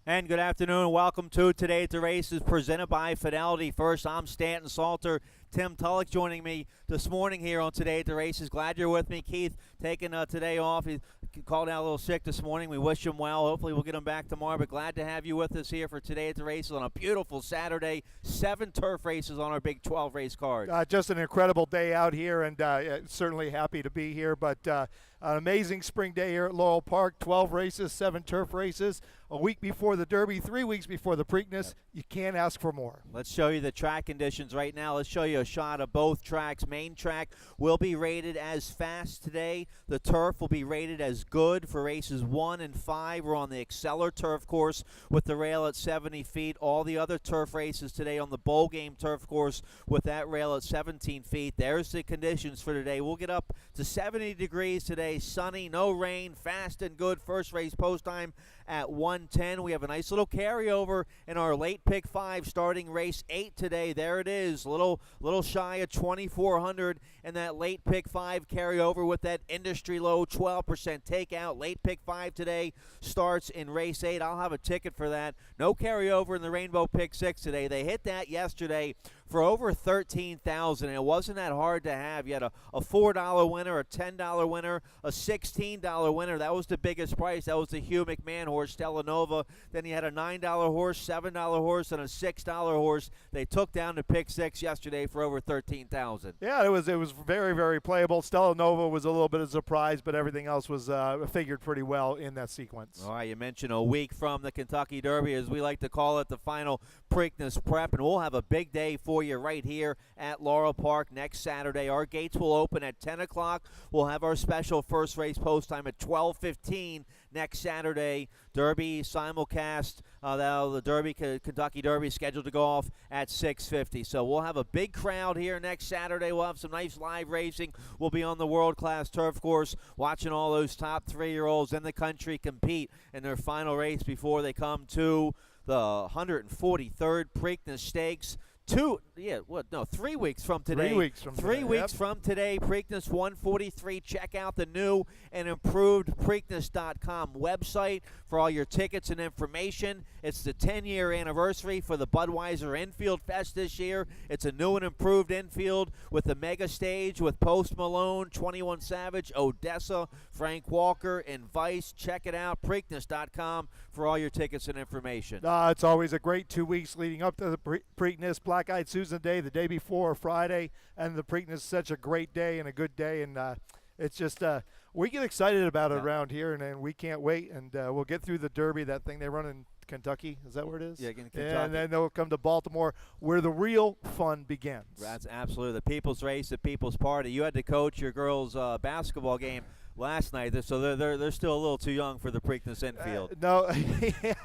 And good afternoon and welcome to Today at the Races presented by Fidelity. First, I'm Stanton Salter. Tim Tulloch joining me this morning here on Today at the Races. Glad you're with me. Keith taking today off. He called out a little sick this morning. We wish him well. Hopefully we'll get him back tomorrow. But glad to have you with us here for Today at the Races on a beautiful Saturday. 7 turf races on our Big 12 race card. Just an incredible day out here, and certainly happy to be here. But an amazing spring day here at Laurel Park. 12 races, 7 turf races. A week before the Derby, 3 weeks before the Preakness. You can't ask for more. Let's show you the track conditions right now. Let's show you a shot of both tracks. Main track will be rated as fast today. The turf will be rated as good for races 1 and 5. We're on the Exceller turf course with the rail at 70 feet. All the other turf races today on the bowl game turf course with that rail at 17 feet. There's the conditions for today. We'll get up to 70 degrees today. Sunny, no rain, fast and good. First race post time at 1:10. We have a nice little carryover in our late pick 5 starting race 8 today. There it is, little shy of 2,400 in that late pick 5 carryover with that industry low 12% takeout. Late pick 5 today starts in race 8. I'll have a ticket for that. No carryover in the Rainbow pick 6 today. They hit that yesterday for over 13,000. It wasn't that hard to have. You had a $4 winner, a $10 winner, a $16 winner. That was the biggest price. That was the Hugh McMahon horse, Stellanova. Then you had a $9 horse, $7 horse, and a $6 horse. They took down the pick 6 yesterday for over 13,000. Yeah, it was very, very playable. Stellanova was a little bit of a surprise, but everything else was figured pretty well in that sequence. All right, you mentioned a week from the Kentucky Derby, as we like to call it, the final Preakness prep, and we'll have a big day for you right here at Laurel Park next Saturday. Our gates will open at 10 o'clock. We'll have our special first race post time at 12:15 next Saturday. Derby simulcast, the Derby, Kentucky Derby, scheduled to go off at 6:50. So we'll have a big crowd here next Saturday. We'll have some nice live racing. We'll be on the world-class turf course watching all those top 3-year-olds in the country compete in their final race before they come to the 143rd Preakness Stakes. 3 weeks from today. 3 weeks from today. 3 weeks from today, Preakness 143. Check out the new and improved Preakness.com website for all your tickets and information. It's the 10-year anniversary for the Budweiser Infield Fest this year. It's a new and improved infield with the mega stage with Post Malone, 21 Savage, Odessa, Frank Walker, and Vice. Check it out, Preakness.com, for all your tickets and information. It's always a great 2 weeks leading up to the Preakness. Black-Eyed Susan Day, the day before, Friday, and the Preakness is such a great day and a good day, and it's just we get excited about it around here, and we can't wait, and we'll get through the Derby, that thing they run in Kentucky. Is that where it is? Yeah, in Kentucky. And then they'll come to Baltimore, where the real fun begins. That's absolutely the people's race, the people's party. You had to coach your girls' basketball game last night, so they're still a little too young for the Preakness infield. No,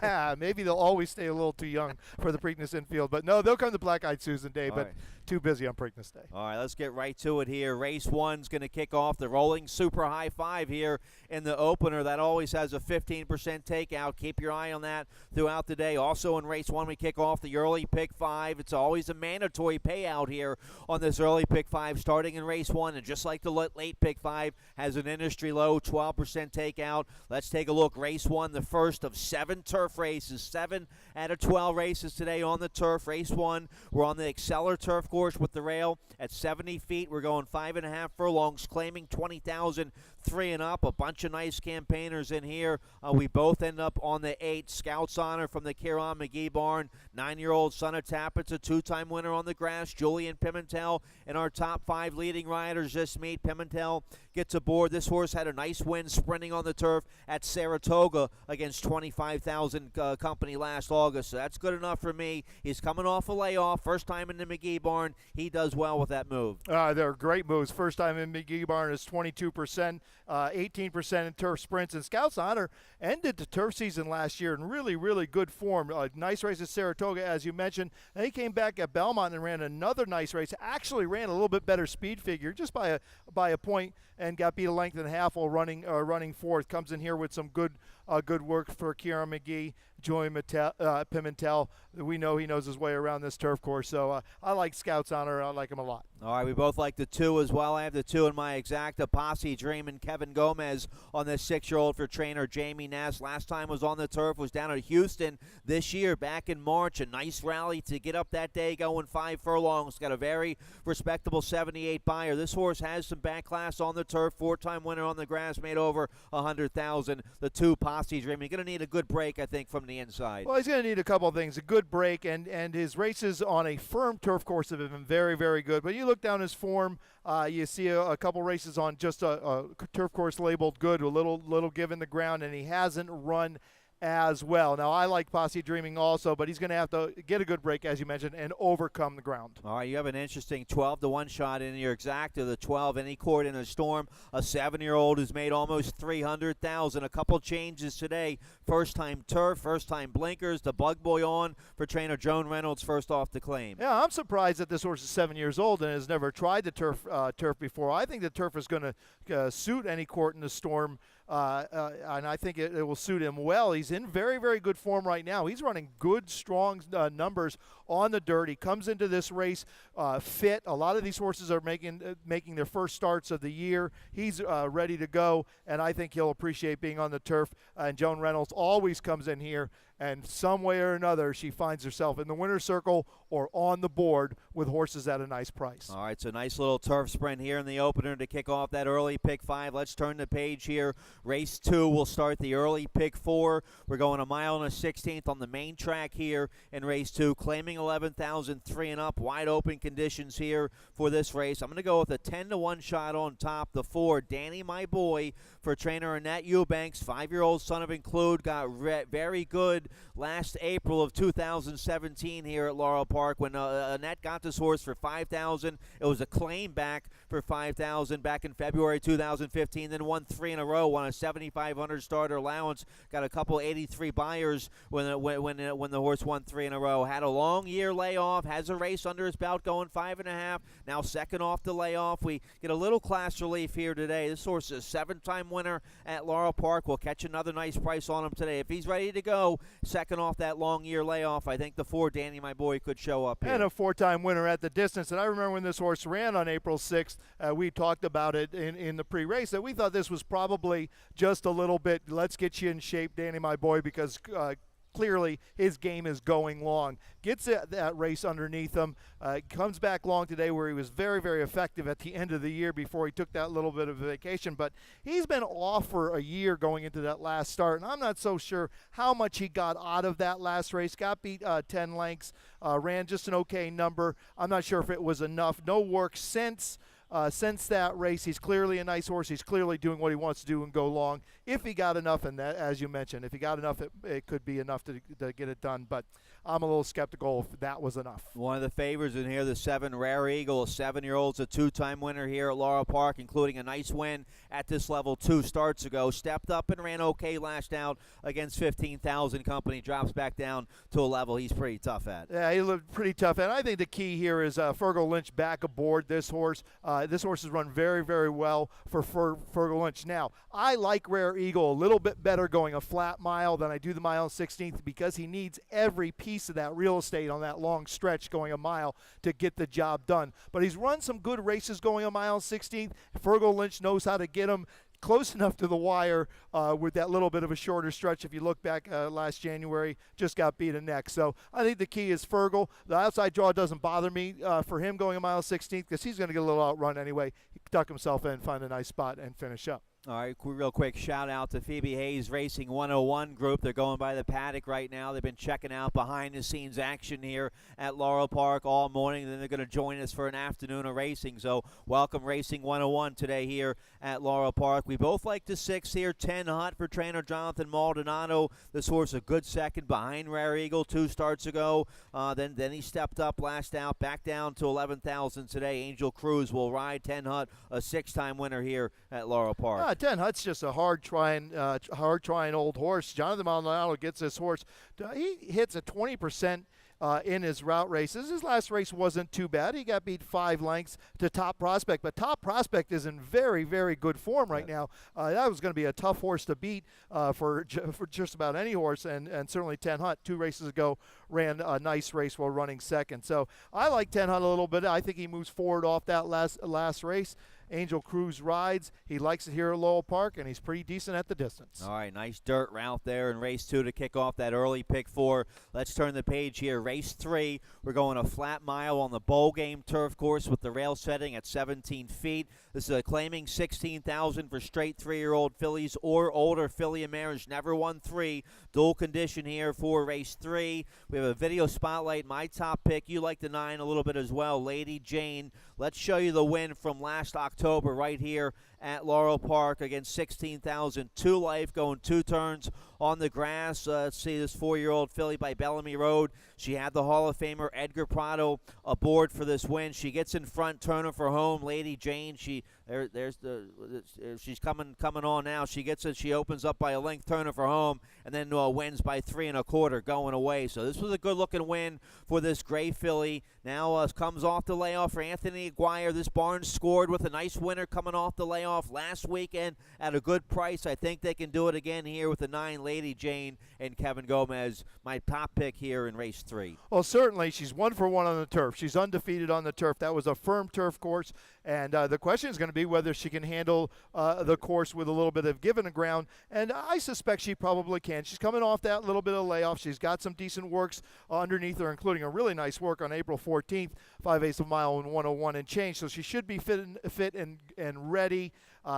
yeah, maybe they'll always stay a little too young for the Preakness infield, but no, they'll come to Black-Eyed Susan Day, All but right. too busy on Preakness Day. All right, let's get right to it here. Race 1's going to kick off the rolling super high 5 here in the opener. That always has a 15% takeout. Keep your eye on that throughout the day. Also in race 1, we kick off the early pick 5. It's always a mandatory payout here on this early pick 5 starting in race 1. And just like the late pick 5 has an industry low 12% takeout. Let's take a look. Race 1, the first of 7 turf races. 7 out of 12 races today on the turf. Race 1, we're on the Exceller turf course with the rail at 70 feet. We're going 5.5 furlongs, claiming 20,000 3 and up. A bunch of nice campaigners in here. We both end up on the 8. Scout's Honor from the Kieran McGee barn. 9-year-old Son of Tappett's a 2-time winner on the grass. Julian Pimentel and our top 5 leading riders this meet. Pimentel gets aboard. This horse had a nice win sprinting on the turf at Saratoga against 25,000 company last August. So that's good enough for me. He's coming off a layoff. First time in the McGee barn. He does well with that move. They're great moves. First time in McGee barn is 22%. 18% in turf sprints. And Scout's Honor ended the turf season last year in really, really good form. Nice race at Saratoga, as you mentioned. And he came back at Belmont and ran another nice race. Actually ran a little bit better speed figure, just by a point, and got beat a length and a half while running fourth. Comes in here with some good work for Kieran McGee. Pimentel. We know he knows his way around this turf course, so I like Scout's Honor. I like him a lot. All right, we both like the 2 as well. I have the 2 in my exacta. Posse Dream and Kevin Gomez on this 6-year-old for trainer Jamie Nass. Last time was on the turf, was down at Houston this year, back in March. A nice rally to get up that day, going 5 furlongs. Got a very respectable 78 buyer. This horse has some back class on the turf. 4-time winner on the grass, made over $100,000. The 2 Posse Dream. You're going to need a good break, I think, from the inside. Well, he's going to need a couple of things. A good break, and his races on a firm turf course have been very, very good. But you look down his form, you see a couple races on just a turf course labeled good, a little give in the ground, and he hasn't run as well. Now, I like Posse Dreaming also, but he's going to have to get a good break, as you mentioned, and overcome the ground. All right, you have an interesting 12-1 shot in your exacta. The 12, any court in a storm. A 7-year-old who's made almost $300,000. A couple changes today. First-time turf, first-time blinkers. The bug boy on for trainer Joan Reynolds, first off the claim. Yeah, I'm surprised that this horse is 7 years old and has never tried the turf before. I think the turf is going to suit any court in the storm. And I think it will suit him well. He's in very, very good form right now. He's running good, strong numbers on the dirt. He comes into this race fit. A lot of these horses are making their first starts of the year. He's ready to go, and I think he'll appreciate being on the turf. And Joan Reynolds always comes in here, and some way or another, she finds herself in the winner's circle or on the board with horses at a nice price. All right, so nice little turf sprint here in the opener to kick off that early pick 5. Let's turn the page here. Race 2 will start the early pick 4. We're going a mile and a 16th on the main track here in race 2, claiming 11,003 and up. Wide open conditions here for this race. I'm going to go with a 10-1 shot on top. The 4, Danny My Boy, for trainer Annette Eubanks. 5-year-old son of Include, got very good last April of 2017 here at Laurel Park when Annette got this horse for $5,000. It was a claim back for $5,000 back in February 2015. Then won 3 in a row, won a 7,500 starter allowance. Got a couple 83 buyers when the horse won 3 in a row. Had a long year layoff. Has a race under his belt, going 5.5. Now second off the layoff. We get a little class relief here today. This horse is a 7-time winner at Laurel Park. We'll catch another nice price on him today. If he's ready to go, second off that long year layoff, I think the 4, Danny My Boy, could show up here. And a 4-time winner at the distance. And I remember when this horse ran on April 6th, we talked about it in the pre-race, that we thought this was probably just a little bit, let's get you in shape, Danny My Boy, because clearly his game is going long. Gets that race underneath him. Comes back long today, where he was very, very effective at the end of the year before he took that little bit of a vacation. But he's been off for a year going into that last start, and I'm not so sure how much he got out of that last race. Got beat 10 lengths, ran just an okay number. I'm not sure if it was enough. No work since that race. He's clearly a nice horse. He's clearly doing what he wants to do and go long. If he got enough, and that, as you mentioned, if he got enough, it could be enough to get it done. But I'm a little skeptical if that was enough. One of the favorites in here, the 7, Rare Eagle. A 7-year-old's a 2-time winner here at Laurel Park, including a nice win at this level 2 starts ago. Stepped up and ran okay last out against 15,000 company. Drops back down to a level he's pretty tough at. Yeah, he looked pretty tough. And I think the key here is Fergal Lynch back aboard this horse. This horse has run very, very well for Fergal Lynch. Now, I like Rare Eagle a little bit better going a flat mile than I do the mile and 16th, because he needs every piece of that real estate on that long stretch going a mile to get the job done. But he's run some good races going a mile and 16th. Fergal Lynch knows how to get him close enough to the wire with that little bit of a shorter stretch. If you look back last January, just got beat a neck. So I think the key is Fergal. The outside draw doesn't bother me for him going a mile 16th, because he's going to get a little outrun anyway. He can tuck himself in, find a nice spot, and finish up. All right, real quick shout out to Phoebe Hayes Racing 101 group. They're going by the paddock right now. They've been checking out behind the scenes action here at Laurel Park all morning. Then they're going to join us for an afternoon of racing. So welcome Racing 101 today here at Laurel Park. We both like the 6 here, 10 hot for trainer Jonathan Maldonado. This horse a good second behind Rare Eagle 2 starts ago. Then he stepped up last out, back down to 11,000 today. Angel Cruz will ride 10 hot, a 6-time winner here at Laurel Park. 10 Hut's just a hard trying old horse. Jonathan Maldonado gets this horse. He hits a 20% in his route races. His last race wasn't too bad. He got beat 5 lengths to Top Prospect, but Top Prospect is in very, very good form right now. That was going to be a tough horse to beat for just about any horse, and certainly 10 Hunt 2 races ago ran a nice race while running second. So I like 10 Hunt a little bit. I think he moves forward off that last race. Angel Cruz rides. He likes it here at Laurel Park, and he's pretty decent at the distance. All right, nice dirt route there in race 2 to kick off that early pick 4. Let's turn the page here. Race 3, we're going a flat mile on the bowl game turf course with the rail setting at 17 feet. This is a claiming $16,000 for straight 3-year-old fillies or older. Filly and mares never won 3. Dual condition here for race 3. We have a video spotlight. My top pick. You like the 9 a little bit as well, Lady Jane. Let's show you the win from last October right here at Laurel Park against 16,000. 2 life, going 2 turns on the grass. Let's see this 4-year-old filly by Bellamy Road. She had the Hall of Famer Edgar Prado aboard for this win. She gets in front, turning for home. Lady Jane, she's coming on now. She gets it. She opens up by a length, turning for home, and then wins by 3 1/4 going away. So this was a good-looking win for this gray filly. Now comes off the layoff for Anthony Aguirre. This barn scored with a nice winner coming off the layoff last weekend at a good price. I think they can do it again here with the 9 Lady Jane and Kevin Gomez. My top pick here in race 3. Well, certainly she's 1 for 1 on the turf. She's undefeated on the turf. That was a firm turf course, and the question is going to be whether she can handle the course with a little bit of given ground, and I suspect she probably can. She's coming off that little bit of layoff. She's got some decent works underneath her, including a really nice work on April 14th, 5/8 of a mile and 101 and change, so she should be fit and ready.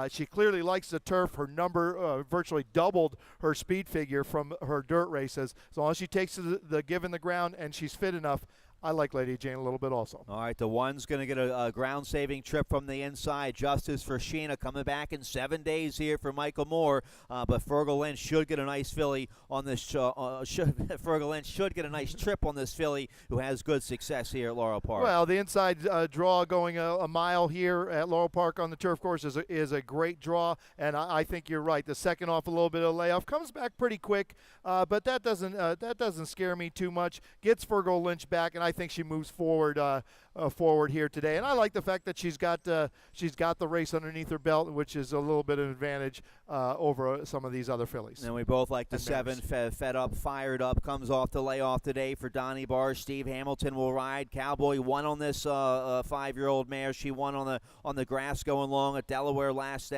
She clearly likes the turf. Her number virtually doubled her speed figure from her dirt races. As long as she takes the given the ground and she's fit enough, I like Lady Jane a little bit also. All right, the 1's going to get a ground-saving trip from the inside. Justice for Sheena coming back in 7 days here for Michael Moore. But Fergal Lynch should get a nice filly on this. Fergal Lynch should get a nice trip on this filly who has good success here at Laurel Park. Well, the inside draw going a mile here at Laurel Park on the turf course is a great draw, and I think you're right. The second off a little bit of layoff comes back pretty quick, but that doesn't scare me too much. Gets Fergal Lynch back, and I think she moves forward here today. And I like the fact that she's got the race underneath her belt, which is a little bit of an advantage over some of these other fillies. And we both like the 7, Fed Up, Fired Up, comes off the layoff today for Donnie Barr. Steve Hamilton will ride. Cowboy won on this 5-year-old mare. She won on the grass going long at Delaware last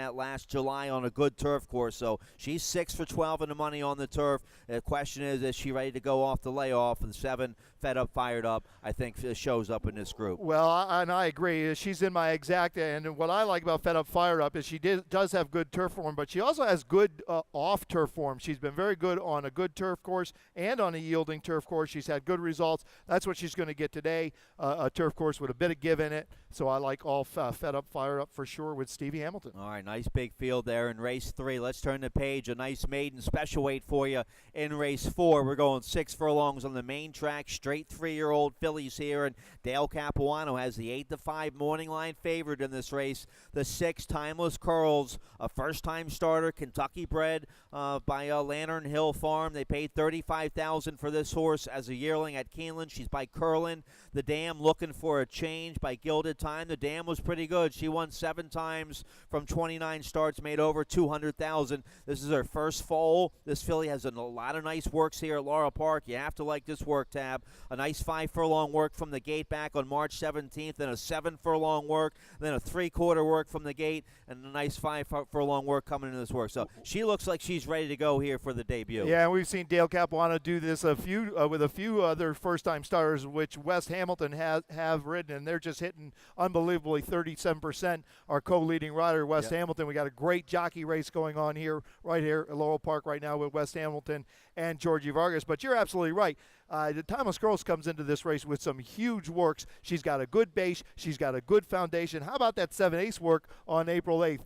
July on a good turf course. So she's 6 for 12 in the money on the turf. The question is she ready to go off the layoff? The 7, Fed Up, Fired Up, I think shows up in this group. Well, and I agree. She's in my exact, and what I like about Fed Up, Fired Up is she does have good turf form, but she also has good off-turf form. She's been very good on a good turf course and on a yielding turf course. She's had good results. That's what she's going to get today, a turf course with a bit of give in it. So I like all Fed Up, Fired Up for sure with Stevie Hamilton. All right, nice big field there in race 3. Let's turn the page. A nice maiden special weight for you in race 4. We're going 6 furlongs on the main track. Straight 3-year-old fillies here, and Dale Capuano has the 8-5 morning line favored in this race. The 6, Timeless Curls, a first-time starter, Kentucky bred by Lantern Hill Farm. They paid $35,000 for this horse as a yearling at Keeneland. She's by Curlin. The Dam, looking for a change by Gilded Time. The Dam was pretty good. She won 7 times from 29 starts, made over $200,000. This is her first foal. This filly has a lot of nice works here at Laurel Park. You have to like this work, Tab. A nice 5-furlong work from the gate back on March 17th, then a 7-furlong work, then a 3/4 work from the gate, and a nice 5-furlong work coming into this work. So she looks like she's ready to go here for the debut. Yeah, and we've seen Dale Capuano do this with a few other first-time starters, which West Hamilton have ridden, and they're just hitting unbelievably 37%. Our co-leading rider, West Hamilton. We got a great jockey race going on here, right here at Laurel Park right now with West Hamilton and Georgie Vargas. But you're absolutely right. The Timeless Girls comes into this race with some huge works. She's got a good base. She's got a good foundation. How about that 7/8 work on April 8th?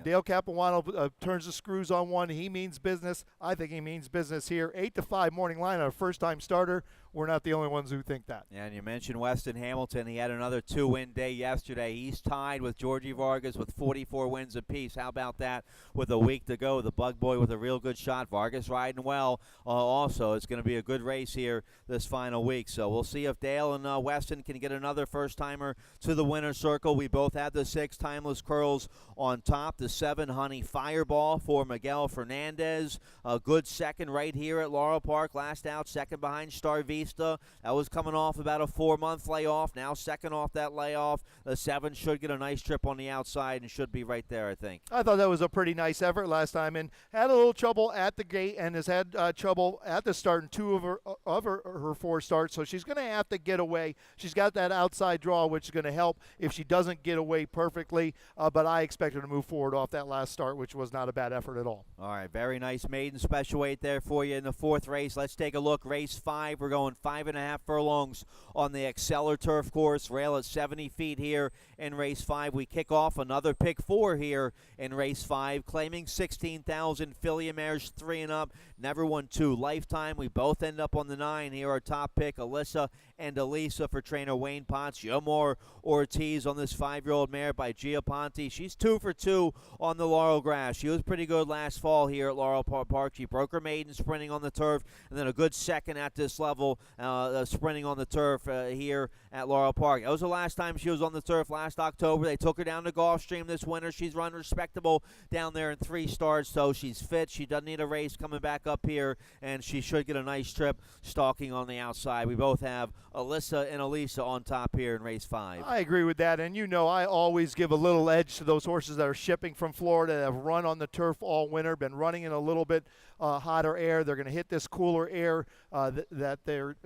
Dale Capuano turns the screws on one. He means business. I think he means business here. 8-5 morning line on a first-time starter. We're not the only ones who think that. Yeah, and you mentioned Weston Hamilton. He had another 2-win day yesterday. He's tied with Georgie Vargas with 44 wins apiece. How about that with a week to go? The Bug Boy with a real good shot. Vargas riding well also. It's going to be a good race race here this final week. So we'll see if Dale and Weston can get another first-timer to the winner's circle. We both have the 6 Timeless Curls on top. The 7 Honey Fireball for Miguel Fernandez. A good second right here at Laurel Park. Last out, second behind Star Vista. That was coming off about a 4-month layoff. Now second off that layoff. The 7 should get a nice trip on the outside and should be right there, I think. I thought that was a pretty nice effort last time, and had a little trouble at the gate and has had trouble at the start in 2 of her 4 starts, so she's going to have to get away. She's got that outside draw, which is going to help if she doesn't get away perfectly, but I expect her to move forward off that last start, which was not a bad effort at all. All right, very nice maiden special weight there for you in the 4th race. Let's take a look. Race 5, we're going 5.5 furlongs on the Exceller Turf course. Rail at 70 feet here in race 5. We kick off another pick 4 here in race 5, claiming 16,000 filly mares 3 and up. Never won 2 lifetime. We both end up on the 9 here. Our top pick, Alyssa and Elisa for trainer Wayne Potts. Yomar Ortiz on this 5-year-old mare by Gia Ponte. She's 2 for 2 on the Laurel grass. She was pretty good last fall here at Laurel Park. She broke her maiden sprinting on the turf, and then a good second at this level sprinting on the turf here at Laurel Park. That was the last time she was on the turf, last October. They took her down to Gulfstream this winter. She's run respectable down there in 3 starts, so she's fit. She doesn't need a race coming back up here, and she should get a nice trip stalking on the outside. We both have Alyssa and Elisa on top here in race 5. I agree with that, and you know I always give a little edge to those horses that are shipping from Florida, that have run on the turf all winter, been running in a little bit hotter air. They're going to hit this cooler air that they're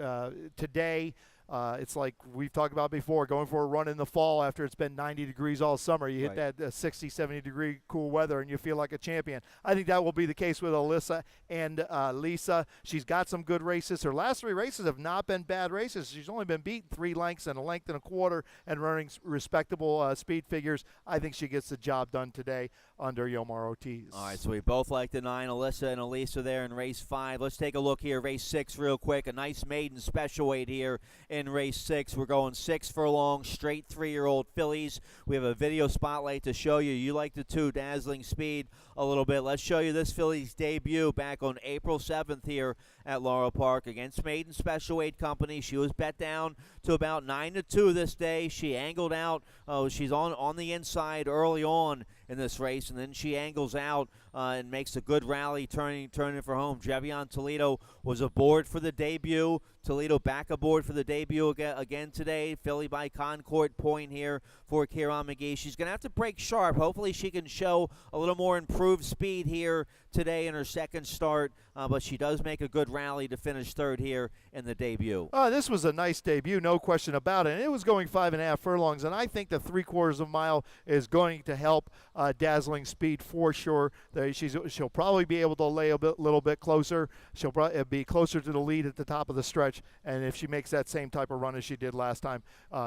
today. It's like we've talked about before, going for a run in the fall after it's been 90 degrees all summer. You hit that 60, 70-degree cool weather, and you feel like a champion. I think that will be the case with Alyssa and Lisa. She's got some good races. Her last 3 races have not been bad races. She's only been beaten 3 lengths and a length and a quarter and running respectable speed figures. I think she gets the job done today under Yomar Ortiz. All right, so we both like the 9, Alyssa and Elisa there in race 5. Let's take a look here, race 6 real quick. A nice maiden special weight here in race 6. We're going 6 furlongs, straight 3-year-old fillies. We have a video spotlight to show you. You like the 2, Dazzling Speed, a little bit. Let's show you this filly's debut back on April 7th here at Laurel Park against Maiden Special Weight Company. She was bet down to about 9-2 this day. She angled out. She's on the inside early on in this race, and then she angles out and makes a good rally, turning for home. Jevion Toledo was aboard for the debut. Toledo back aboard for the debut again today. Filly by Concord Point here for Kieran McGee. She's going to have to break sharp. Hopefully she can show a little more improved speed here today in her second start, but she does make a good rally to finish 3rd here in the debut. This was a nice debut, no question about it. And it was going 5.5 furlongs, and I think the 3/4 of a mile is going to help Dazzling Speed for sure. She'll probably be able to lay a little bit closer. She'll probably be closer to the lead at the top of the stretch, and if she makes that same type of run as she did last time,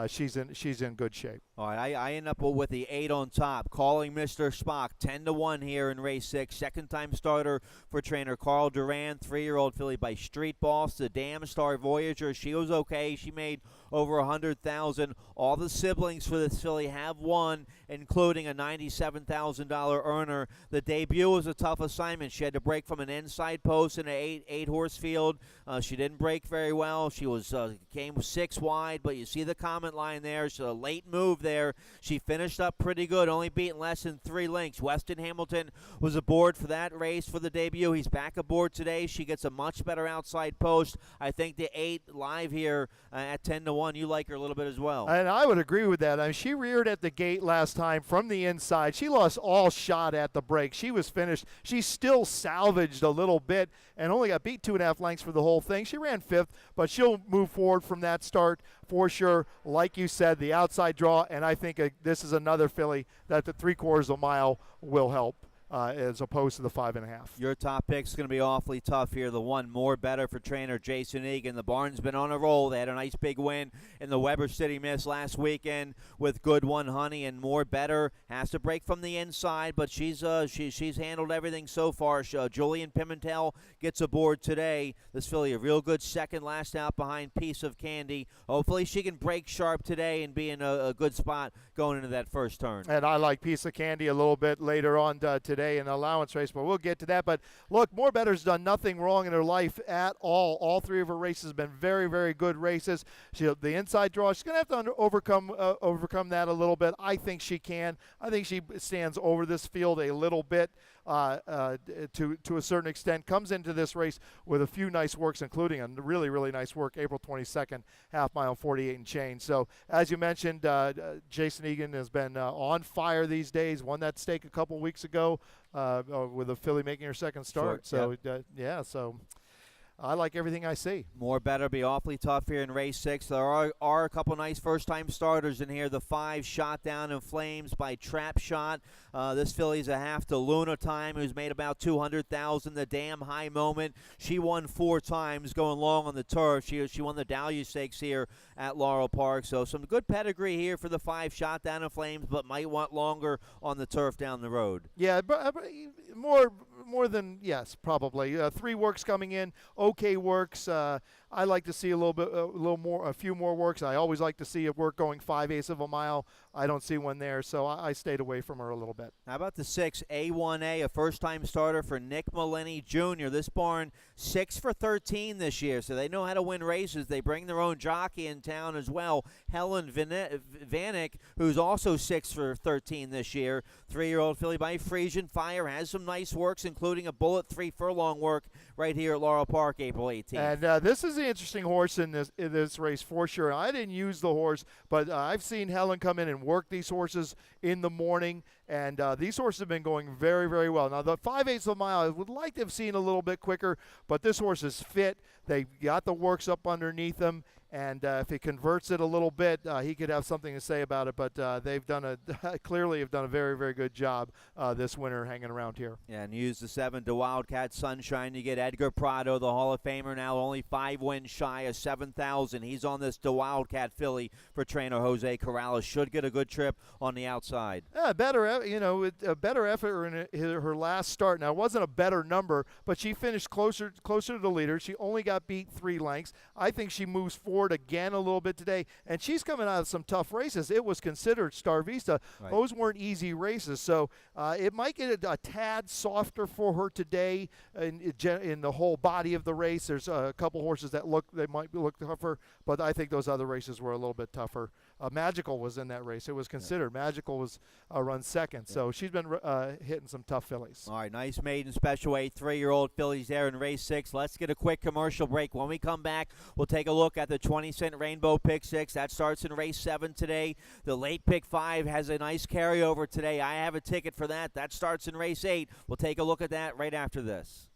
she's in good shape. All right, I end up with the 8 on top, calling Mr. Spock 10-1 here in race 6. Second-time starter for trainer Carl Duran, 3-year-old filly by Street Boss. The Dam Star Voyager, she was okay. She made over 100,000. All the siblings for this filly have won, including a $97,000 earner. The debut was a tough assignment. She had to break from an inside post in an 8-horse field. She didn't break very well. She came 6 wide, but you see the comment line there. It's a late move there. She finished up pretty good, only beaten less than 3 lengths. Weston Hamilton was aboard for that race for the debut. He's back aboard today. She gets a much better outside post. I think the 8 live here at 10-1. You like her a little bit as well. And I would agree with that. I mean, she reared at the gate last time from the inside. She lost all shot at the break. She was finished. She still salvaged a little bit and only got beat 2.5 lengths for the whole thing. She ran 5th, but she'll move forward from that start for sure. Like you said, the outside draw, and I think this is another filly that the 3/4 of a mile will help. As opposed to the 5.5. Your top pick's going to be awfully tough here. The 1 More Better for trainer Jason Egan. The barn's been on a roll. They had a nice big win in the Weber City Miss last weekend with Good One Honey, and More Better has to break from the inside, but she's handled everything so far. Julian Pimentel gets aboard today. This filly a real good second, last out behind Piece of Candy. Hopefully she can break sharp today and be in a good spot going into that first turn. And I like Piece of Candy a little bit later on today. today in the allowance race, but we'll get to that. But look, Moorebetter's done nothing wrong in her life at all. All three of her races have been very, very good races. The inside draw, she's going to have to overcome that a little bit. I think she can. I think she stands over this field a little bit to a certain extent. Comes into this race with a few nice works, including a really, really nice work, April 22nd, half mile 48 and change. So as you mentioned, Jason Egan has been on fire these days. Won that stake a couple weeks ago with a filly making her second start. Sure, so so I like everything I see. Moorebetter be awfully tough here in race 6. There are a couple nice first-time starters in here. The 5 Shot Down in Flames by Trap Shot. This filly's a half to Luna Time, who's made about $200,000. The Damn High Moment. She won 4 times going long on the turf. She won the Dahlia Stakes here at Laurel Park. So some good pedigree here for the 5 Shot Down in Flames, but might want longer on the turf down the road. Yeah, but more than, yes, probably. 3 works coming in, okay works. I like to see a few more works. I always like to see a work going 5/8 of a mile. I don't see one there, so I stayed away from her a little bit. How about the 6 A1A, a first-time starter for Nick Malini Jr. This barn 6 for 13 this year, so they know how to win races. They bring their own jockey in town as well, Helen Vanek, who's also 6 for 13 this year. 3-year-old filly by Frisian Fire has some nice works, including a Bullet 3 furlong work right here at Laurel Park, April 18th. And this is an interesting horse in this race for sure. I didn't use the horse, but I've seen Helen come in and work these horses in the morning, and these horses have been going very, very well. Now, the 5/8 of a mile, I would like to have seen a little bit quicker, but this horse is fit. They got the works up underneath him, and if he converts it a little bit, he could have something to say about it. But they've clearly have done a very, very good job this winter hanging around here. Yeah, and use the 7 to Wildcat Sunshine. You get Edgar Prado, the Hall of Famer, now only 5 wins shy of 7,000. He's on this to Wildcat filly for trainer Jose Corrales. Should get a good trip on the outside. A better effort in her last start. Now, it wasn't a better number, but she finished closer to the leader. She only got beat 3 lengths. I think she moves forward again a little bit today, and she's coming out of some tough races. It was considered Star Vista. Right. Those weren't easy races, so it might get a tad softer for her today in the whole body of the race. There's a couple horses that might look tougher, but I think those other races were a little bit tougher. Magical was in that race. It was considered. Yeah. Magical was run second, so she's been hitting some tough fillies. All right, nice maiden special weight 3-year-old fillies there in race 6. Let's get a quick commercial break. When we come back, we'll take a look at the 20-cent Rainbow Pick 6. That starts in race 7 today. The late Pick 5 has a nice carryover today. I have a ticket for that. That starts in race 8. We'll take a look at that right after this.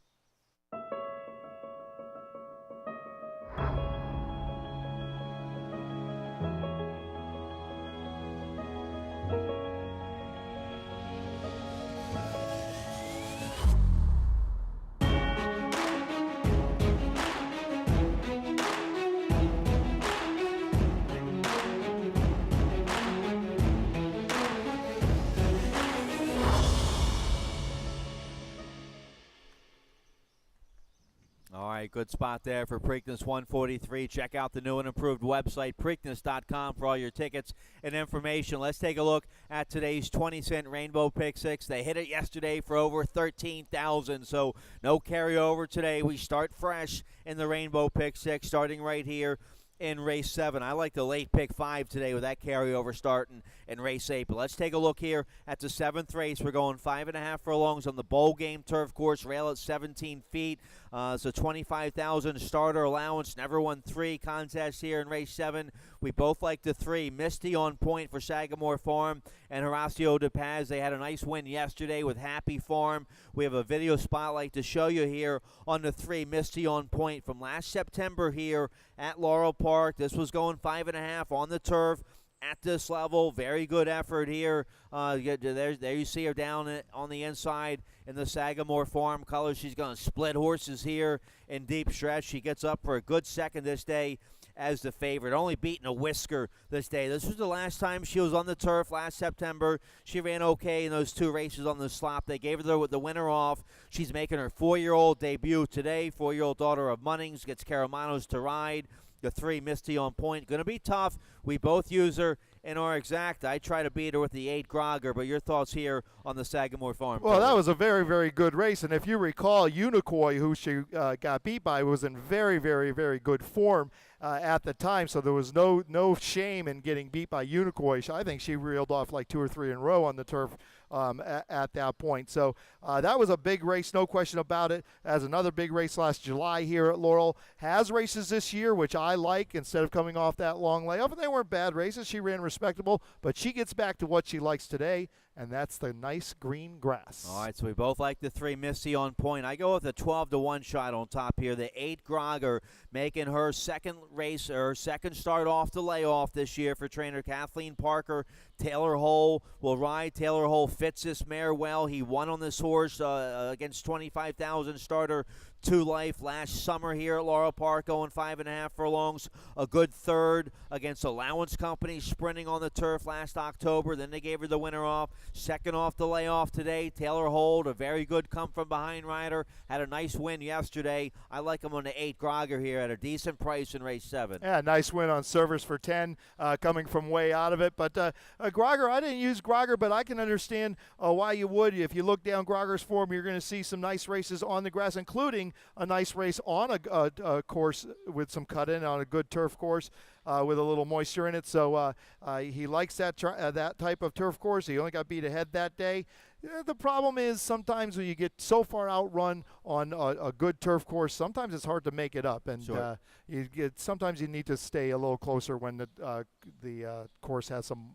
All right, good spot there for Preakness 143. Check out the new and improved website, Preakness.com, for all your tickets and information. Let's take a look at today's 20-cent Rainbow Pick 6. They hit it yesterday for over 13,000, so no carryover today. We start fresh in the Rainbow Pick 6, starting right here in race 7. I like the late Pick 5 today with that carryover starting in race 8. But let's take a look here at the 7th race. We're going 5.5 furlongs on the bowl game turf course, rail at 17 feet. So 25,000 starter allowance. Never won 3 contests here in race 7. We both like the 3. Misty on point for Sagamore Farm and Horacio De Paz. They had a nice win yesterday with Happy Farm. We have a video spotlight to show you here on the 3, Misty on point from last September here at Laurel Park. This was going 5.5 on the turf at this level. Very good effort here. There you see her down on the inside in the Sagamore Farm colors. She's going to split horses here in deep stretch. She gets up for a good second this day as the favorite, only beating a whisker this day. This was the last time she was on the turf last September. She ran okay in those 2 races on the slop. They gave her the winner off. She's making her 4-year-old debut today. 4-year-old daughter of Munnings gets Caramanos to ride. The 3, Misty on point. Going to be tough. We both use her in our exact. I try to beat her with the 8 Grogger, but your thoughts here on the Sagamore Farm? Well, that was a very, very good race. And if you recall, Unicoi, who she got beat by, was in very, very, very good form at the time. So there was no shame in getting beat by Unicoi. I think she reeled off like 2 or 3 in a row on the turf at that point. So that was a big race, no question about it. As another big race last July here at Laurel. Has races this year, which I like, instead of coming off that long layoff. And they weren't bad races. She ran respectable, but she gets back to what she likes today, and that's the nice green grass. All right, so we both like the 3 Missy on point. I go with a 12-1 shot on top here. The 8 Grogger making her second race, or second start off the layoff this year for trainer Kathleen Parker. Taylor Hole will ride. Taylor Hole fits this mare well. He won on this horse against 25,000 starter 2 Life last summer here at Laurel Park, going 5.5 furlongs. A good third against Allowance Company, sprinting on the turf last October. Then they gave her the winner off. Second off the layoff today. Taylor Hold, a very good come from behind rider. Had a nice win yesterday. I like him on the 8 Grogger here at a decent price in race 7. Yeah, nice win on Servers for 10, coming from way out of it. But Grogger, I didn't use Grogger, but I can understand why you would. If you look down Grogger's form, you're going to see some nice races on the grass, including a nice race on a course with some cut-in on a good turf course with a little moisture in it. So he likes that type of turf course. He only got beat ahead that day. The problem is sometimes when you get so far outrun on a good turf course, sometimes it's hard to make it up, and sure. Sometimes you need to stay a little closer when the course has some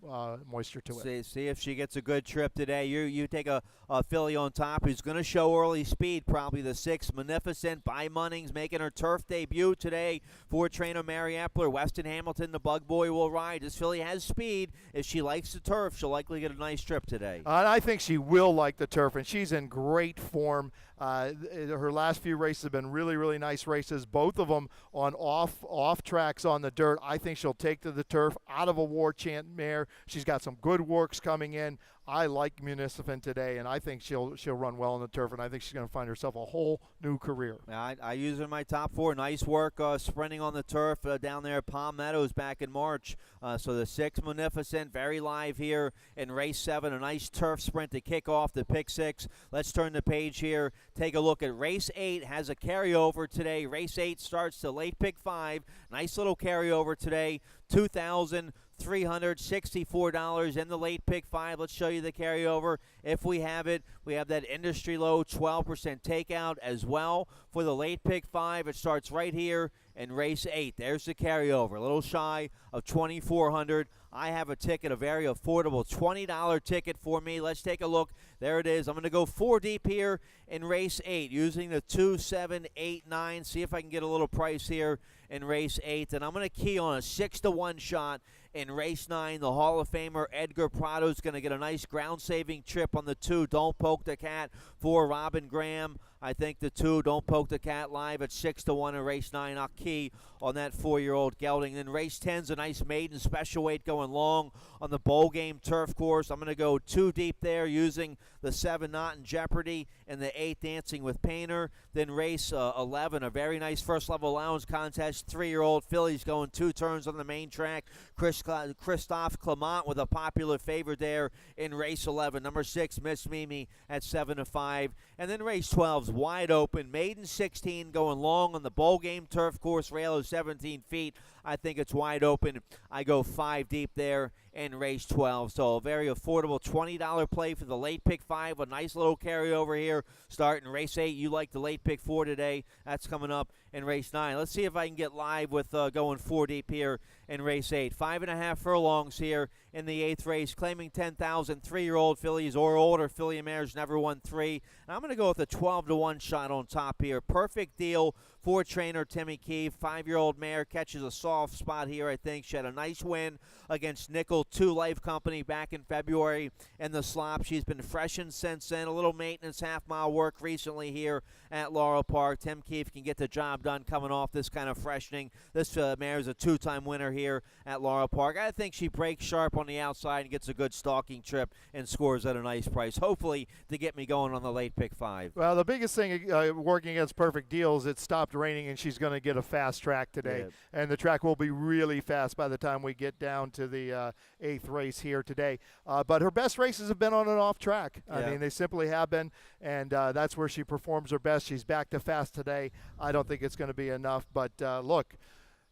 moisture to it. See if she gets a good trip today. You take a filly on top who's going to show early speed, probably the 6 Magnificent by Munnings, making her turf debut today for trainer Mary Epler. Weston Hamilton, the Bug Boy, will ride. This filly has speed. If she likes the turf, she'll likely get a nice trip today. And I think she will like the turf, and she's in great form. Her last few races have been really, really nice races, both of them on off tracks on the dirt. I think she'll take to the turf out of a war chant mare. She's got some good works coming in. I like Municipant today, and I think she'll run well on the turf, and I think she's going to find herself a whole new career. I use her in my top 4. Nice work sprinting on the turf down there at Palm Meadows back in March. So the 6 Magnificent, very live here in race 7. A nice turf sprint to kick off the pick 6. Let's turn the page here. Take a look at race 8. Has a carryover today. Race 8 starts the late pick 5. Nice little carryover today. $2,364 in the late pick 5. Let's show you the carryover if we have it. We have that industry low 12% takeout as well for the late pick 5. It starts right here in race 8. There's the carryover, a little shy of $2,400. I have a ticket, a very affordable $20 ticket for me. Let's take a look. There it is. I'm going to go 4 deep here in race 8 using the 2, 7, 8, 9. See if I can get a little price here in race 8. And I'm going to key on a 6-1 shot in race 9. The Hall of Famer Edgar Prado is going to get a nice ground-saving trip on the 2. Don't Poke the Cat for Robin Graham. I think the 2, Don't Poke the Cat, live at 6-1 in race 9. I'll key on that 4-year-old gelding. Then race 10's a nice maiden special weight going long on the bowl game turf course. I'm going to go 2 deep there using the 7 Not in Jeopardy and the 8 Dancing with Painter. Then race 11, a very nice first-level allowance contest. 3-year-old fillies going 2 turns on the main track. Christophe Clement with a popular favorite there in race 11. Number 6, Miss Mimi at 7-5. And then race 12's wide open. Maiden 16 going long on the bowl game turf course. Rail is 17 feet. I think it's wide open. I go 5 deep there in race 12. So a very affordable $20 play for the late pick 5. A nice little carryover here starting race 8. You like the late pick 4 today. That's coming up in race 9. Let's see if I can get live with going 4 deep here in race 8. 5.5 furlongs here in the 8th race, claiming 10,000. 3-year-old fillies or older filly mares never won 3. And I'm going to go with a 12-1 shot on top here. Perfect deal for trainer Timmy Keefe. 5-year-old mare catches a soft spot here, I think. She had a nice win against Nickel 2 Life Company back in February in the slop. She's been freshened since then. A little maintenance half-mile work recently here at Laurel Park. Tim Keefe can get the job done coming off this kind of freshening. This mare is a 2-time winner here at Laurel Park. I think she breaks sharp on the outside and gets a good stalking trip and scores at a nice price, hopefully to get me going on the late pick 5. Well, the biggest thing working against Perfect Deal is it stopped raining, and she's going to get a fast track today. Yeah. And the track will be really fast by the time we get down to the 8th race here today. But her best races have been on and off track. I mean, they simply have been, and that's where she performs her best. She's back to fast today. I don't think it's going to be enough, but look,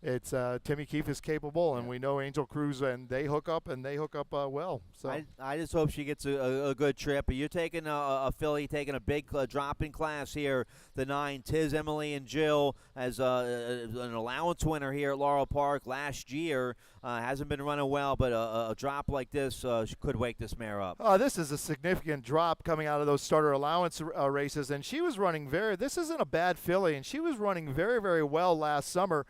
it's Timmy Keefe is capable, and we know Angel Cruz, and they hook up well. So I just hope she gets a good trip. You're taking a filly, taking a big drop in class here. The 9, Tiz, Emily, and Jill, as an allowance winner here at Laurel Park last year. Hasn't been running well, but a drop like this could wake this mare up. This is a significant drop coming out of those starter allowance races, and she was running this isn't a bad filly, and she was running very, very well last summer.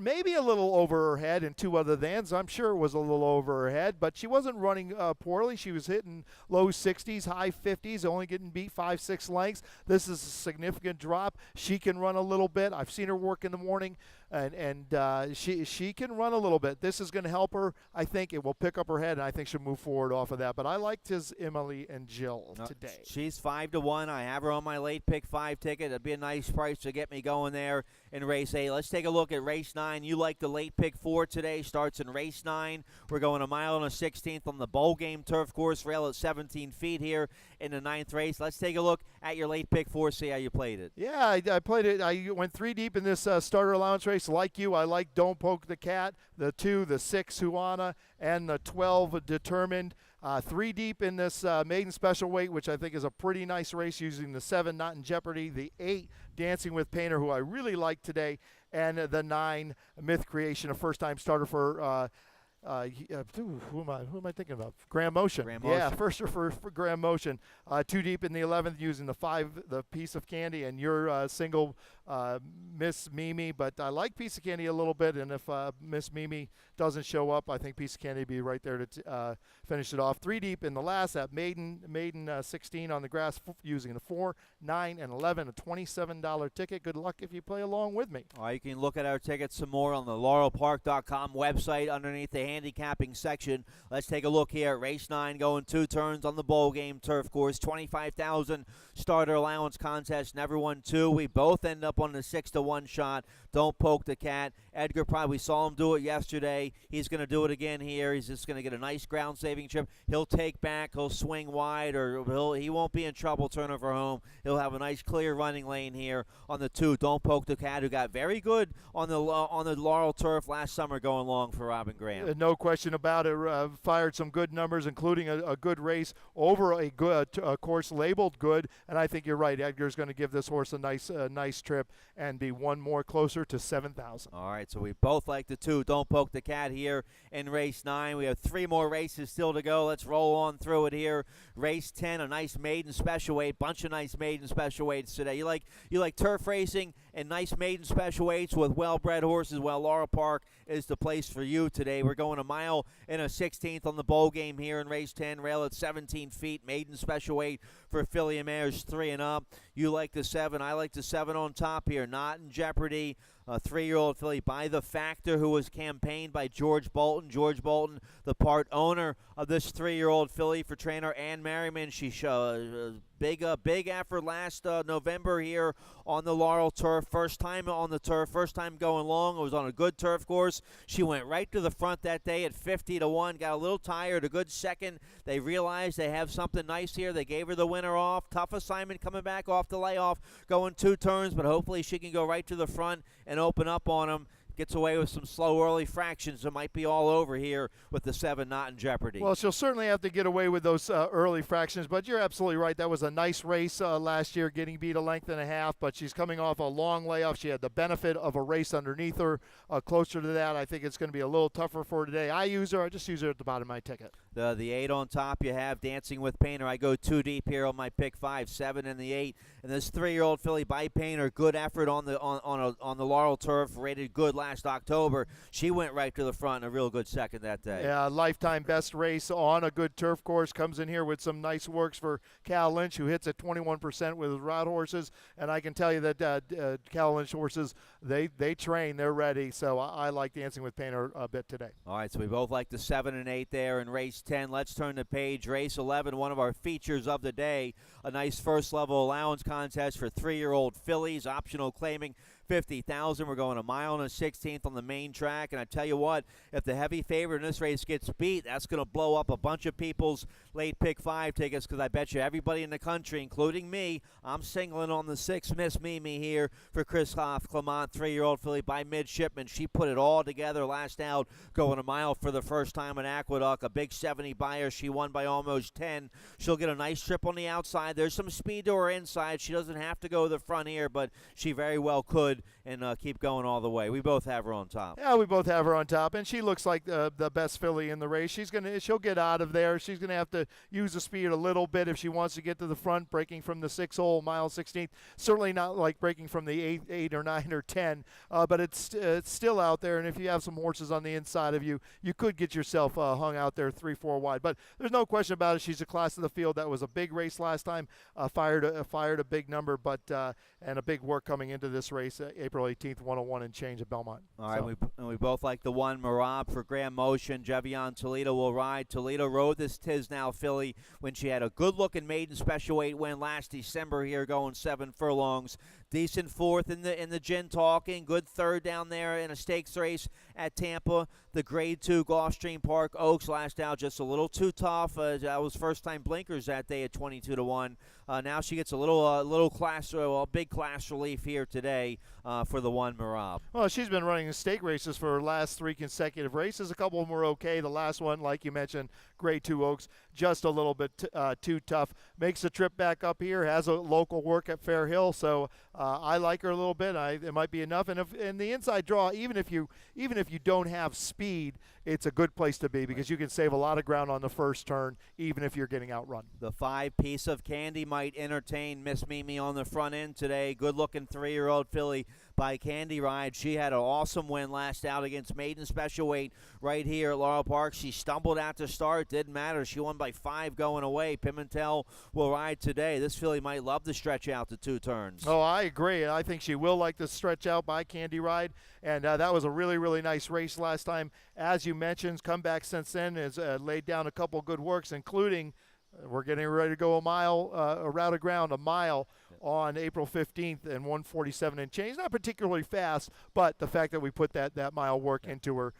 Maybe a little over her head in 2 other thans. I'm sure it was a little over her head, but she wasn't running poorly. She was hitting low 60s, high 50s, only getting beat 5-6 lengths. This is a significant drop. She can run a little bit. I've seen her work in the morning, and she can run a little bit. This is going to help her. I think it will pick up her head, and I think she'll move forward off of that. But I like Tiz, Emily, and Jill today. She's 5-1. I have her on my late pick 5 ticket. It'd be a nice price to get me going there in race 8. Let's take a look at race 9. You like the late pick 4 today. Starts in race 9. We're going a mile and a 16th on the bowl game turf course, rail at 17 feet here in the 9th race. Let's take a look at your late pick 4, see how you played it. Yeah, I played it. I went 3 deep in this starter allowance race. Like you, I like Don't Poke the Cat, the 2, the 6, Huana, and the 12, Determined. 3 deep in this maiden special weight, which I think is a pretty nice race, using the 7, Not in Jeopardy, the 8, Dancing with Painter, who I really like today, and the 9, Myth Creation, a first-time starter for who am I thinking of? Graham Motion. Yeah, first for Graham Motion. 2 deep in the 11th, using the 5, the Piece of Candy, and your single, Miss Mimi. But I like Piece of Candy a little bit, and if Miss Mimi doesn't show up, I think Piece of Candy will be right there to finish it off. 3 deep in the last, that maiden 16 on the grass, using the 4, 9, and 11, a $27 ticket. Good luck if you play along with me. All right, you can look at our tickets some more on the laurelpark.com website underneath the handicapping section. Let's take a look here. Race 9 going 2 turns on the bowl game turf course. 25,000 starter allowance contest. Never won 2. We both end up on the 6-1 shot. Don't Poke the Cat. Edgar probably saw him do it yesterday. He's going to do it again here. He's just going to get a nice ground saving trip. He'll take back. He'll swing wide, or he won't be in trouble turning for home. He'll have a nice clear running lane here on the 2. Don't Poke the Cat, who got very good on the Laurel turf last summer, going long for Robin Graham. No question about it. Fired some good numbers, including a good race over a good course labeled good. And I think you're right. Edgar's going to give this horse a nice trip and be one more closer to 7,000. All right, so we both like the 2. Don't Poke the Cat here in race 9. We have 3 more races still to go. Let's roll on through it here. Race 10, a nice maiden special weight. Bunch of nice maiden special weights today. You like turf racing and nice maiden special weights with well-bred horses? Well, Laurel Park is the place for you today. We're going a mile and a 16th on the bowl game here in race 10. Rail at 17 feet. Maiden special weight for filly and mares 3 and up. You like the 7. I like the 7 on top here. Not in Jeopardy. A 3-year-old filly by the Factor, who was campaigned by George Bolton. George Bolton, the part owner of this 3-year-old filly for trainer Ann Merriman. She showed big effort last November here on the Laurel turf. First time on the turf, first time going long. It was on a good turf course. She went right to the front that day at 50-1. Got a little tired, a good second. They realized they have something nice here. They gave her the winner off. Tough assignment coming back off the layoff, going 2 turns, but hopefully she can go right to the front and open up on them. Gets away with some slow early fractions. It might be all over here with the 7 Not in Jeopardy. Well, she'll certainly have to get away with those early fractions, but you're absolutely right. That was a nice race last year, getting beat a length and a half, but she's coming off a long layoff. She had the benefit of a race underneath her. Closer to that, I think it's going to be a little tougher for her today. I just use her at the bottom of my ticket. The 8 on top, you have Dancing with Painter. I go 2 deep here on my pick 5, 7, and the 8. And this 3-year-old filly by Painter, good effort on the Laurel turf, rated good last October. She went right to the front in a real good second that day. Yeah, lifetime best race on a good turf course. Comes in here with some nice works for Cal Lynch, who hits at 21% with his rod horses. And I can tell you that Cal Lynch horses, they train, they're ready. So I like Dancing with Painter a bit today. All right, so we both like the 7 and 8 there in race 10. Let's turn the page. Race 11, one of our features of the day. A nice first level allowance contest for 3-year-old fillies, optional claiming 50,000. We're going a mile and a 16th on the main track. And I tell you what, if the heavy favorite in this race gets beat, that's going to blow up a bunch of people's late pick 5 tickets, because I bet you everybody in the country, including me, I'm singling on the 6 Miss Mimi here for Chris Hoff Clement, 3-year-old filly by Midshipman. She put it all together last out, going a mile for the first time in Aqueduct. A big 70 buyer. She won by almost 10. She'll get a nice trip on the outside. There's some speed to her inside. She doesn't have to go to the front here, but she very well could, and keep going all the way. We both have her on top. Yeah, we both have her on top, and she looks like the best filly in the race. She'll get out of there. She's gonna have to use the speed a little bit if she wants to get to the front, breaking from the 6-hole, mile 16th. Certainly not like breaking from the 8 or 9 or 10, but it's still out there. And if you have some horses on the inside of you, you could get yourself hung out there 3-4 wide. But there's no question about it. She's a class of the field. That was a big race last time. Fired a big number, but and a big work coming into this race, April 18th, 101 and change at Belmont. All right, we both like the one Marab for Graham Motion. Jevion Toledo will ride. Toledo rode this Tis Now filly when she had a good-looking maiden special weight win last December here, going 7 furlongs. Decent fourth in the Gin Talking. Good third down there in a stakes race at Tampa. The Grade 2 Gulfstream Park Oaks last out just a little too tough. That was first-time blinkers that day at 22-1. Now she gets a little class, big class relief here today for the one Marab. Well, she's been running stake races for her last 3 consecutive races. A couple of them were okay. The last one, like you mentioned, Grade 2 Oaks, just a little bit too tough. Makes the trip back up here. Has a local work at Fair Hill, so I like her a little bit. It might be enough. And in the inside draw, even if you don't have speed, it's a good place to be, because you can save a lot of ground on the first turn, even if you're getting outrun. The 5 Piece of Candy might entertain Miss Mimi on the front end today. Good-looking 3-year-old filly by Candy Ride. She had an awesome win last out against maiden special weight right here at Laurel Park. She stumbled out to start. Didn't matter. She won by 5 going away. Pimentel will ride today. This filly might love to stretch out to 2 turns. Oh, I agree. I think she will like to stretch out by Candy Ride. And that was a really, really nice race last time. As you mentioned, comeback since then has laid down a couple good works, including we're getting ready to go a mile, a route of ground, a mile on April 15th and 147 and change. Not particularly fast, but the fact that we put that mile work into her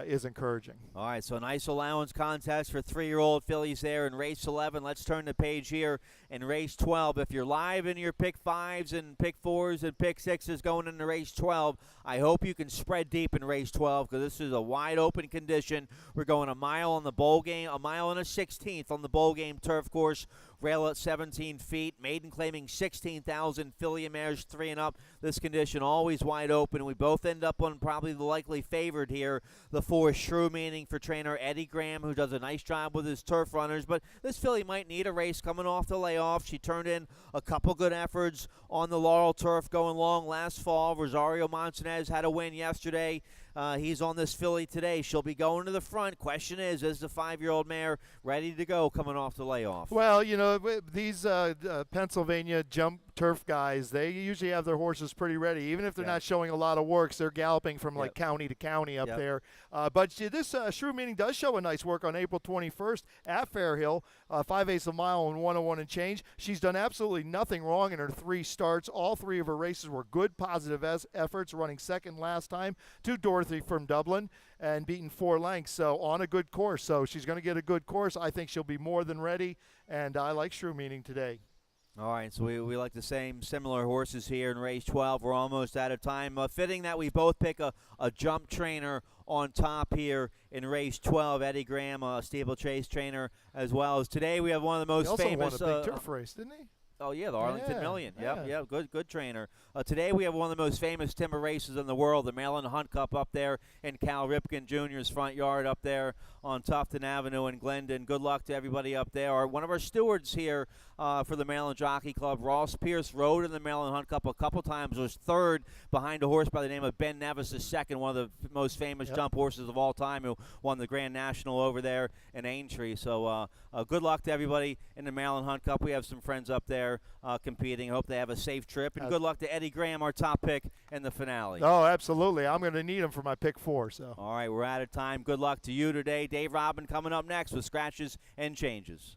is encouraging. All right, so a nice allowance contest for 3-year-old fillies there in race 11. Let's turn the page here in race 12. If you're live in your pick 5s and pick 4s and pick 6s going into race 12, I hope you can spread deep in race 12, because this is a wide open condition. We're going a mile on the bowl game, a mile and a 16th on the bowl game turf course. Rail at 17 feet. Maiden claiming 16,000. Filly and mares 3 and up. This condition always wide open. We both end up on probably the likely favored here. The 4 Shrew Meaning for trainer Eddie Graham, who does a nice job with his turf runners. But this filly might need a race coming off the layoff. She turned in a couple good efforts on the Laurel turf going long last fall. Rosario Montanez had a win yesterday. He's on this filly today. She'll be going to the front. Question is the 5-year-old mare ready to go coming off the layoff? Well, these Pennsylvania jump turf guys, they usually have their horses pretty ready. Even if they're not showing a lot of works, they're galloping from like county to county up there. But this Shrew Meaning does show a nice work on April 21st at Fair Hill, 5/8 of a mile and 101 and change. She's done absolutely nothing wrong in her 3 starts. All 3 of her races were good, positive efforts, running second last time to Dorothy from Dublin and beaten 4 lengths. So on a good course. So she's going to get a good course. I think she'll be more than ready, and I like Shrew Meaning today. All right, so we like the similar horses here in race 12. We're almost out of time. Fitting that we both pick a jump trainer on top here in race 12. Eddie Graham, a steeplechase trainer, as well as today we have one of the most famous. He also won a big turf race, didn't he? Oh, yeah, the Arlington Million. Yep, good trainer. Today we have one of the most famous timber races in the world, the Maryland Hunt Cup up there in Cal Ripken Jr.'s front yard up there on Tufton Avenue in Glendon. Good luck to everybody up there. One of our stewards here for the Maryland Jockey Club, Ross Pierce, rode in the Maryland Hunt Cup a couple times, was 3rd behind a horse by the name of Ben Nevis II, one of the most famous jump horses of all time, who won the Grand National over there in Aintree. So good luck to everybody in the Maryland Hunt Cup. We have some friends up there competing. I hope they have a safe trip. And good luck to Eddie Graham, our top pick in the finale. Oh, absolutely. I'm going to need him for my pick 4. So. All right, we're out of time. Good luck to you today. Dave Robin coming up next with Scratches and Changes.